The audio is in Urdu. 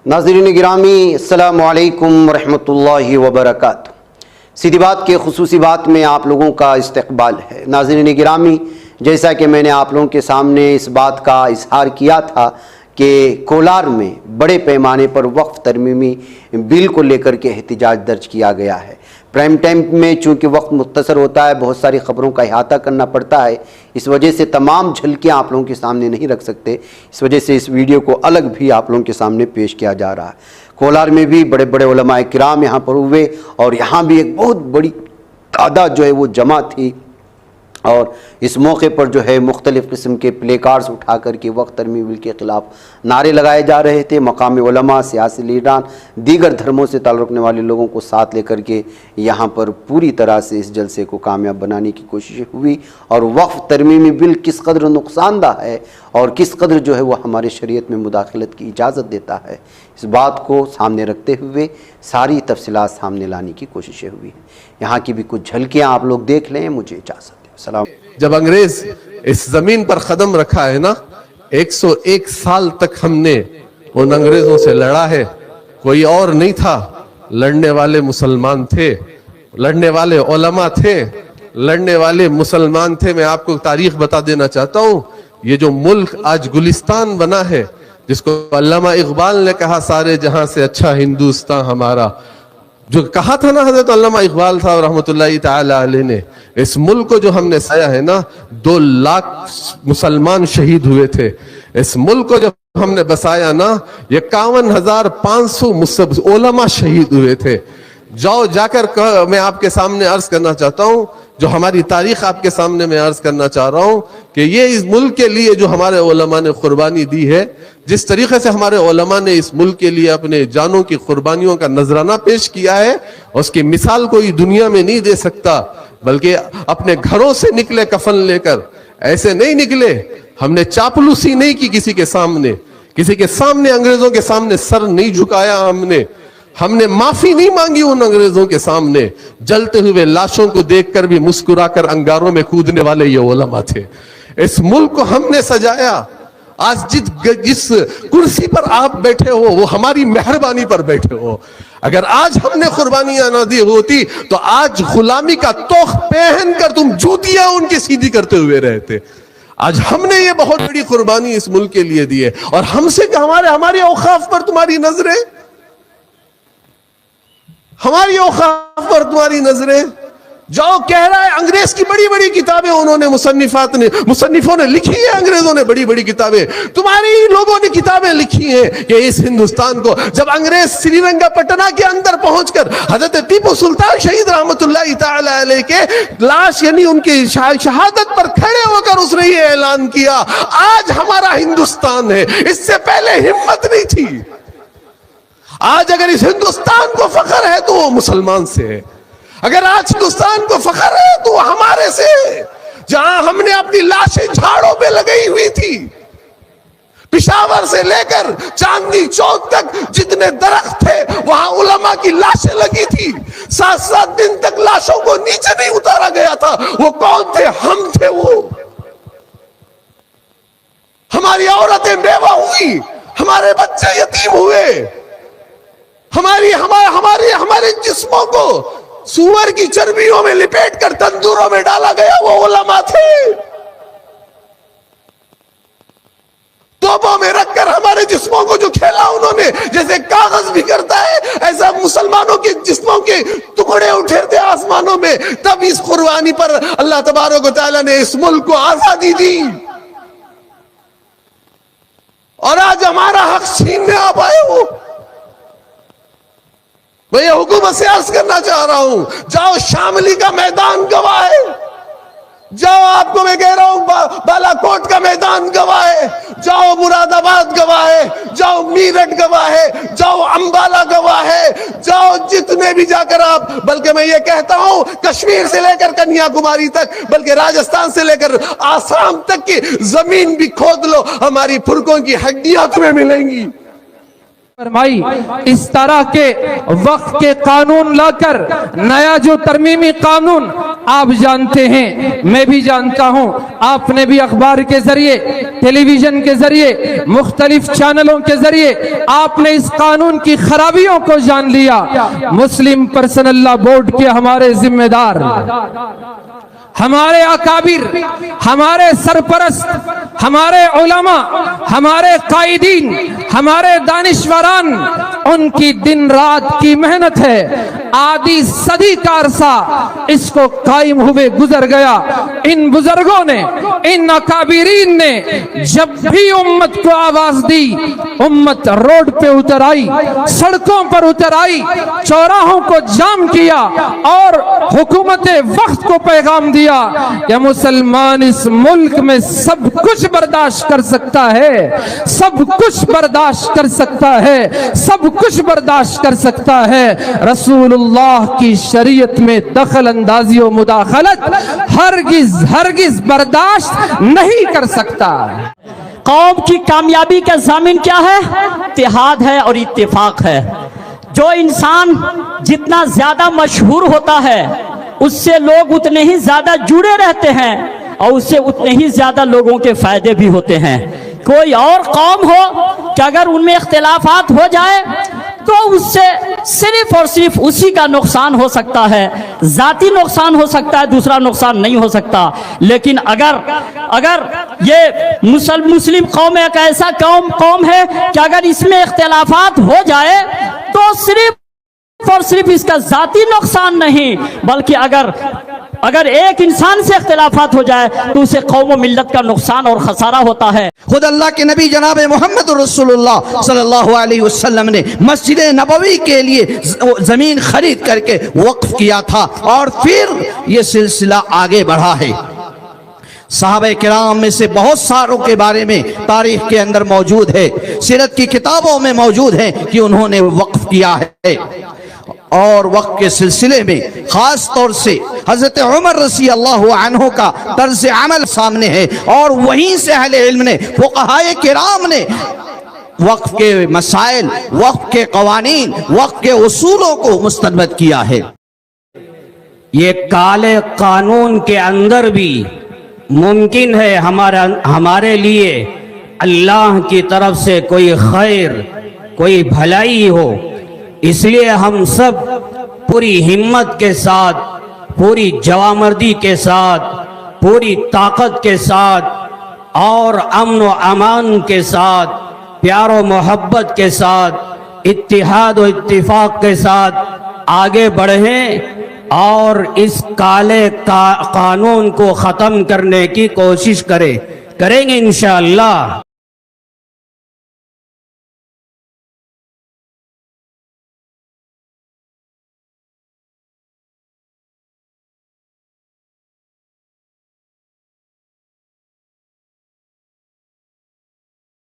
ناظرین گرامی السلام علیکم ورحمۃ وبرکاتہ۔ سیدھی بات کے خصوصی بات میں آپ لوگوں کا استقبال ہے۔ ناظرین گرامی، جیسا کہ میں نے آپ لوگوں کے سامنے اس بات کا اظہار کیا تھا کہ کولار میں بڑے پیمانے پر وقف ترمیمی بل کو لے کر کے احتجاج درج کیا گیا ہے۔ پرائم ٹائم میں چونکہ وقت مختصر ہوتا ہے، بہت ساری خبروں کا احاطہ کرنا پڑتا ہے، اس وجہ سے تمام جھلکیاں آپ لوگوں کے سامنے نہیں رکھ سکتے، اس وجہ سے اس ویڈیو کو الگ بھی آپ لوگوں کے سامنے پیش کیا جا رہا ہے۔ کولار میں بھی بڑے بڑے علماء کرام یہاں پر ہوئے اور یہاں بھی ایک بہت بڑی تعداد جو ہے وہ جمع تھی، اور اس موقع پر جو ہے مختلف قسم کے پلے کارڈز اٹھا کر کے وقف ترمیمی بل کے خلاف نعرے لگائے جا رہے تھے۔ مقامی علماء، سیاسی لیڈران، دیگر دھرموں سے تعلق رکھنے والے لوگوں کو ساتھ لے کر کے یہاں پر پوری طرح سے اس جلسے کو کامیاب بنانے کی کوشش ہوئی، اور وقف ترمیمی بل کس قدر نقصان دہ ہے اور کس قدر جو ہے وہ ہمارے شریعت میں مداخلت کی اجازت دیتا ہے، اس بات کو سامنے رکھتے ہوئے ساری تفصیلات سامنے لانے کی کوششیں ہوئی ہیں۔ یہاں کی بھی کچھ جھلکیاں آپ لوگ دیکھ لیں، مجھے اجازت ہے۔ سلام۔ جب انگریز اس زمین پر قدم رکھا ہے نا، 101 سال تک ہم نے ان انگریزوں سے لڑا ہے، کوئی اور نہیں تھا، لڑنے والے مسلمان تھے، لڑنے والے علماء تھے، لڑنے والے مسلمان تھے۔ میں آپ کو تاریخ بتا دینا چاہتا ہوں، یہ جو ملک آج گلستان بنا ہے، جس کو علامہ اقبال نے کہا سارے جہاں سے اچھا ہندوستان ہمارا، جو کہا تھا نا حضرت علامہ اقبال صاحب رحمۃ اللہ تعالی علیہ نے، اس ملک کو جو ہم نے سایا ہے نا، 2 لاکھ مسلمان شہید ہوئے تھے۔ اس ملک کو جب ہم نے بسایا نا، 51,500 علماء شہید ہوئے تھے۔ جا کر میں آپ کے سامنے عرض کرنا چاہتا ہوں، جو ہماری تاریخ آپ کے سامنے میں عرض کرنا چاہ رہا ہوں کہ یہ اس ملک کے لیے جو ہمارے علماء نے قربانی دی ہے، جس طریقے سے ہمارے علماء نے اس ملک کے لیے اپنے جانوں کی قربانیوں کا نذرانہ پیش کیا ہے، اس کی مثال کوئی دنیا میں نہیں دے سکتا۔ بلکہ اپنے گھروں سے نکلے کفن لے کر، ایسے نہیں نکلے، ہم نے چاپلوسی نہیں کی کسی کے سامنے انگریزوں کے سامنے سر نہیں جھکایا، ہم نے معافی نہیں مانگی ان انگریزوں کے سامنے۔ جلتے ہوئے لاشوں کو دیکھ کر بھی مسکرا کر انگاروں میں کودنے والے یہ علماء تھے۔ اس ملک کو ہم نے سجایا۔ آج جس کرسی پر آپ بیٹھے ہو، وہ ہماری مہربانی پر بیٹھے ہو۔ اگر آج ہم نے قربانیاں نہ دی ہوتی تو آج غلامی کا توخ پہن کر تم جوتیاں ان کی سیدھی کرتے ہوئے رہتے۔ آج ہم نے یہ بہت بڑی قربانی اس ملک کے لیے دی ہے، اور ہم سے کہ ہمارے اوقاف پر تمہاری نظریں، ہماری اوقاف پر تمہاری نظریں۔ جاؤ، کہہ رہا ہے انگریز کی بڑی بڑی کتابیں انہوں نے مصنفوں نے لکھی ہیں، انگریزوں نے بڑی بڑی کتابیں، تمہاری لوگوں نے کتابیں لکھی ہیں کہ اس ہندوستان کو جب انگریز سری رنگا پٹنہ کے اندر پہنچ کر حضرت ٹیپو سلطان شہید رحمت اللہ تعالی علیہ کے لاش یعنی ان کی شہادت پر کھڑے ہو کر اس نے یہ اعلان کیا، آج ہمارا ہندوستان ہے، اس سے پہلے ہمت نہیں تھی۔ آج اگر اس ہندوستان کو فخر ہے تو وہ مسلمان سے ہے، اگر آج ہندوستان کو فخر ہے تو وہ ہمارے سے ہے۔ جہاں ہم نے اپنی لاشیں جھاڑوں پہ لگئی ہوئی تھی، پشاور سے لے کر چاندنی چوک تک جتنے درخت تھے وہاں علماء کی لاشیں لگی تھی، 7 دن تک لاشوں کو نیچے نہیں اتارا گیا تھا۔ وہ کون تھے؟ ہم تھے۔ وہ ہماری عورتیں بیوہ ہوئی، ہمارے بچے یتیم ہوئے، ہمارے جسموں کو سور کی چربیوں میں لپیٹ کر تندوروں میں ڈالا گیا، وہ علماء تھے۔ توپوں میں رکھ کر ہمارے جسموں کو جو کھیلا انہوں نے، جیسے کاغذ بھی کرتا ہے ایسا مسلمانوں کے جسموں کے ٹکڑے اٹھے تھے آسمانوں میں۔ تب اس قربانی پر اللہ تبارک و تعالیٰ نے اس ملک کو آزادی دی، اور آج ہمارا حق چھیننے آپ آئے ہو۔ میں یہ حکومت سے عرض کرنا چاہ رہا ہوں، جاؤ، شاملی کا میدان گواہ ہے، جاؤ، آپ کو میں کہہ رہا ہوں بالا کوٹ کا میدان گواہ ہے، جاؤ مراد آباد گواہ ہے، جاؤ میرٹھ گواہ ہے، جاؤ امبالہ گواہ ہے، جاؤ جتنے بھی جا کر آپ، بلکہ میں یہ کہتا ہوں کشمیر سے لے کر کنیا کماری تک، بلکہ راجستھان سے لے کر آسام تک کی زمین بھی کھود لو، ہماری پھرکوں کی ہڈیاں تمہیں ملیں گی۔ فرمائی اس طرح کے وقت کے قانون لا کر نیا جو ترمیمی قانون آپ جانتے ہیں، میں بھی جانتا ہوں، آپ نے بھی اخبار کے ذریعے، ٹیلی ویژن کے ذریعے، مختلف چینلوں کے ذریعے آپ نے اس قانون کی خرابیوں کو جان لیا۔ مسلم پرسنل لا بورڈ کے ہمارے ذمہ دار، ہمارے اکابر، ہمارے سرپرست، ہمارے علماء، ہمارے قائدین، ہمارے دانشوران، ان کی دن رات کی محنت ہے۔ آدھی صدی کا عرصہ اس کو قائم ہوئے گزر گیا۔ ان بزرگوں نے، ان اکابرین نے جب بھی امت کو آواز دی، امت روڈ پہ اتر آئی، سڑکوں پر اتر آئی، چوراہوں کو جام کیا اور حکومت وقت کو پیغام دیا کہ مسلمان اس ملک میں سب کچھ برداشت کر سکتا ہے، سب کچھ برداشت کر سکتا ہے، سب کچھ برداشت کر سکتا ہے۔ رسول اللہ کی شریعت میں دخل اندازی و مداخلت ہرگز برداشت نہیں کر سکتا۔ قوم کی کامیابی کا ضامن کیا ہے؟ اتحاد ہے اور اتفاق ہے۔ جو انسان جتنا زیادہ مشہور ہوتا ہے اس سے لوگ اتنے ہی زیادہ جڑے رہتے ہیں اور اس سے اتنے ہی زیادہ لوگوں کے فائدے بھی ہوتے ہیں۔ کوئی اور قوم ہو کہ اگر ان میں اختلافات ہو جائے تو اس سے صرف اور صرف اسی کا نقصان ہو سکتا ہے، ذاتی نقصان ہو سکتا ہے، دوسرا نقصان نہیں ہو سکتا۔ لیکن اگر یہ مسلم قوم ایک ایسا قوم ہے کہ اگر اس میں اختلافات ہو جائے تو صرف اور صرف اس کا ذاتی نقصان نہیں، بلکہ اگر ایک انسان سے اختلافات ہو جائے تو اسے قوم و ملت کا نقصان اور خسارہ ہوتا ہے۔ خود اللہ کے نبی جناب محمد رسول اللہ صلی اللہ علیہ وسلم نے مسجد نبوی کے لیے زمین خرید کر کے وقف کیا تھا اور پھر یہ سلسلہ آگے بڑھا ہے۔ صحابہ کرام میں سے بہت ساروں کے بارے میں تاریخ کے اندر موجود ہے، سیرت کی کتابوں میں موجود ہے کہ انہوں نے وقف کیا ہے۔ اور وقت کے سلسلے میں خاص طور سے حضرت عمر رضی اللہ عنہ کا طرز عمل سامنے ہے، اور وہیں سے اہل علم نے، فقہائے کرام نے وقف کے مسائل، وقف کے قوانین، وقف کے اصولوں کو مستند کیا ہے۔ یہ کالے قانون کے اندر بھی ممکن ہے ہمارے لیے اللہ کی طرف سے کوئی خیر، کوئی بھلائی ہو۔ اس لیے ہم سب پوری ہمت کے ساتھ، پوری جوامردی کے ساتھ، پوری طاقت کے ساتھ اور امن و امان کے ساتھ، پیار و محبت کے ساتھ، اتحاد و اتفاق کے ساتھ آگے بڑھیں اور اس کالے قانون کو ختم کرنے کی کوشش کریں گے انشاءاللہ۔